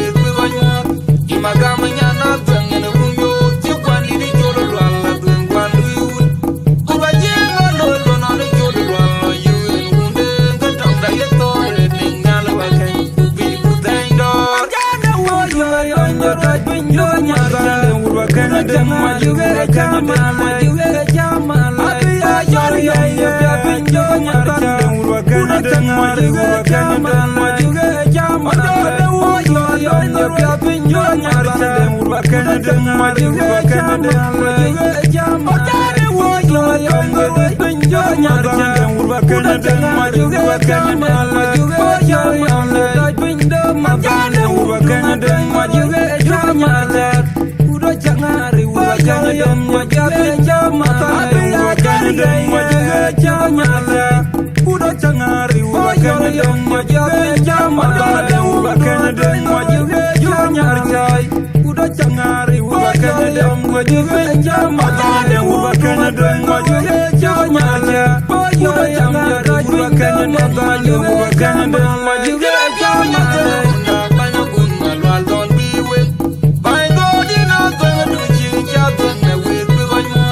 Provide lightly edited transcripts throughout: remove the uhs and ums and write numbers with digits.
we we gonyo imagama nyana twen ne bunyo ti kwani di jolo la twen kwani yu uba jengo no lo no ne jolo la yu unde ngatam da yeto re ningala wa kai bi kutendo jana wo yo yo yo ta binyo nyara urwa kana de ma yu ga kama ma yu ga jama la ya yo yo ya binyo nyara urwa kana de ma yu ga kama ma yu ga jama la wo yo yo ya binyo nyara urwa kana de ma yu ga kama ma yu ga jama wo yo yo ya binyo nyara urwa kana de ma yu ga kama ma yu ga jama la binyo ma kana urwa kana de ma yu ga jama la udo changari urwa kana de ma yu ga jama urwa kana de ma yu ga jama la udo changari urwa kana de ma yu ga jama la urwa kana de ma yu ga jama la udo changari urwa kana de ma yu ga jama la urwa kana de ma yu ga jama la udo changari urwa kana de ma yu ga jama la banya gun malwal don biwe bai godi na twen du chi cha twen ne we bi gonyo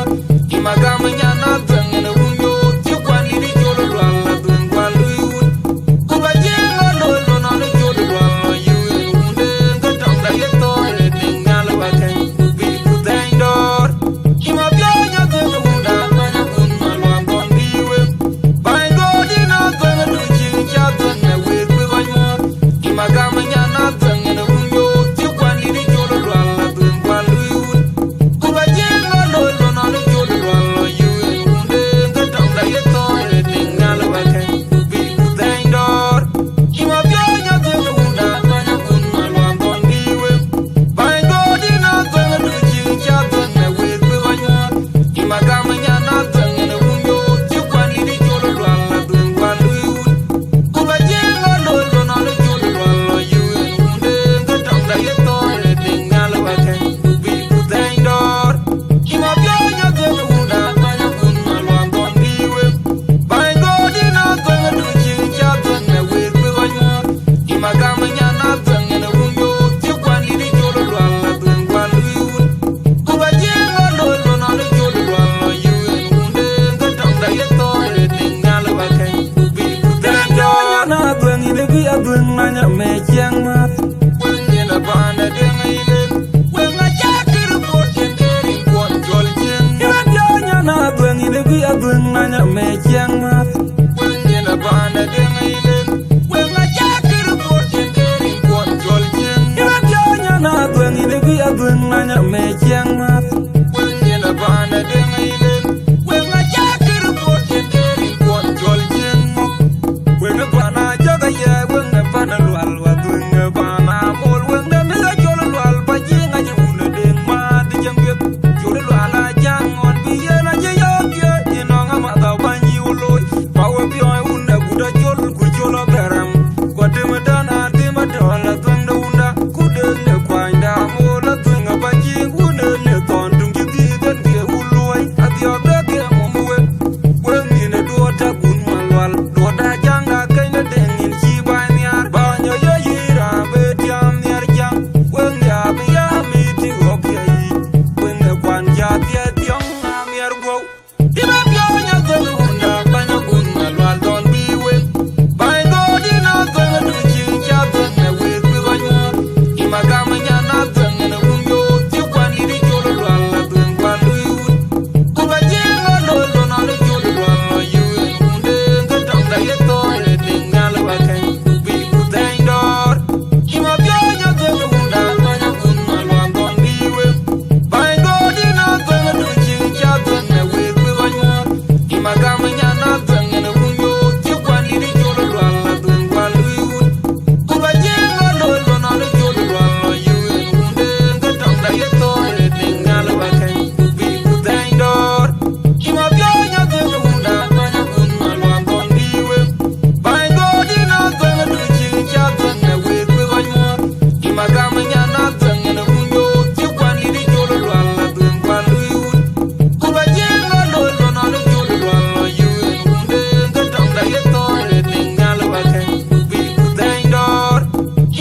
imagama nyana twen ne bunyo ti kwani di jolo la twen kwani yu uba jengo no lo no ne jolo la yu unde ngatam da yeto re ningala wa kai bi kutendor ima bya twen unda banya gun malwal don biwe bai godi na twen du chi cha twen ne we libi adweng nanya me chiang mat Wengina bana denga ilen Wenga jakir porchen deri kwon jol chen Iwan jonya na adweng libi adweng nanya me chiang mat Wengina bana denga ilen Wenga jakir porchen deri kwon jol chen Wenga bana jaga ye wenga bana lual wadwenga bana mol wenga mega jol lual pa jinga juna deng ma di jambet jol lual ajang on biye na je yoke inonga ma da banyi uloy pawe bi oi unda guda jol ku jolo beram kwate madana de madala twanda unda kudele kwanda mola twinga pa jingune le ton dungi di den ge uloy adio beke momwe wengi ne duota kun malwal duota janga kaina dengin chi banyar banyo yo yira betiam nyar jang wengi abiya miti okyai wengi kwanja tie tiong amyar go Iba pionya gwen unda banyo kun malwal don biwe Bai go dina gwen du ching cha gwen me wik bigonyo Ima gama nyana gwen ne unyo ti kwan liri jolo lwal la gwen kwan luiwut Kuba jingo lolo na le jolo lwal la yuen unde ngatang da yeto re tingal wakai Bi kuteng dor Ima pionya gwen unda banyo kun malwal don biwe Bai go dina gwen du ching cha gwen me wik bigonyo Ima gama nyana gwen ne unyo ti kwan liri jolo lwal la gwen kwan luiwut Kuba jingo lolo na le jolo lwal la yuen unde ngatang da yeto re tingal wakai Bi kuteng dor Ima pionya gwen unda banyo kun malwal don biwe Bai go dina gwen du ching cha gwen me wik bigonyo Ima gama nyana gwen ne unyo ti kwan liri jolo lwal la gwen kwan luiwut Kuba jingo lolo na le jolo lwal la yuen unde ngatang da yeto re tingal wakai Bi kuteng dor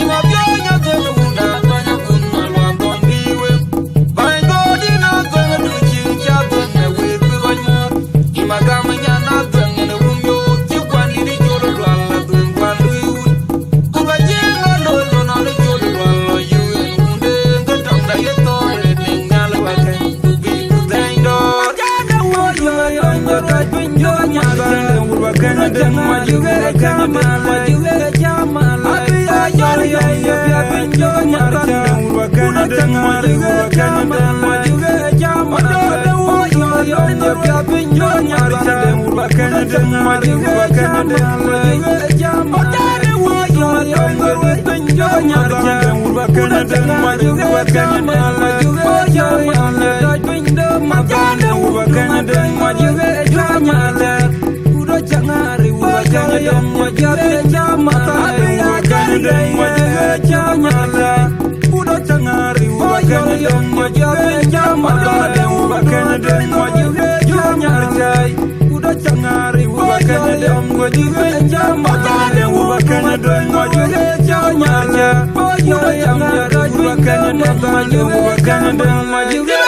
Ima pionya gwen unda banyo kun malwal don biwe Bai go dina gwen du ching cha gwen me wik bigonyo Ima gama nyana gwen ne unyo ti kwan liri jolo lwal la gwen kwan luiwut Kuba jingo lolo na le jolo lwal la yuen unde ngatang da yeto re tingal wakai Bi kuteng dor Jada wo yo yo ngora pinjo nyara urwa kana den ma juwe kama ma juwe kama abiya yo yo yo ya pinjo nyara urwa kana den ma juwe kama ma juwe kama jada wo yo yo ngora pinjo nyara urwa kana den ma juwe kama ma juwe kama jada wo yo yo ngora pinjo nyara urwa kana den ma juwe kama ma juwe kama pinjo ma jada urwa kana den ma juwe kama Udo changari urwa kana den ma juwe kama urwa kana den ma juwe kama Udo changari urwa kana den ma juwe kama urwa kana den ma juwe kama Udo changari urwa kana den ma juwe kama urwa kana den ma juwe kama Udo changari urwa kana den ma juwe kama urwa kana den ma juwe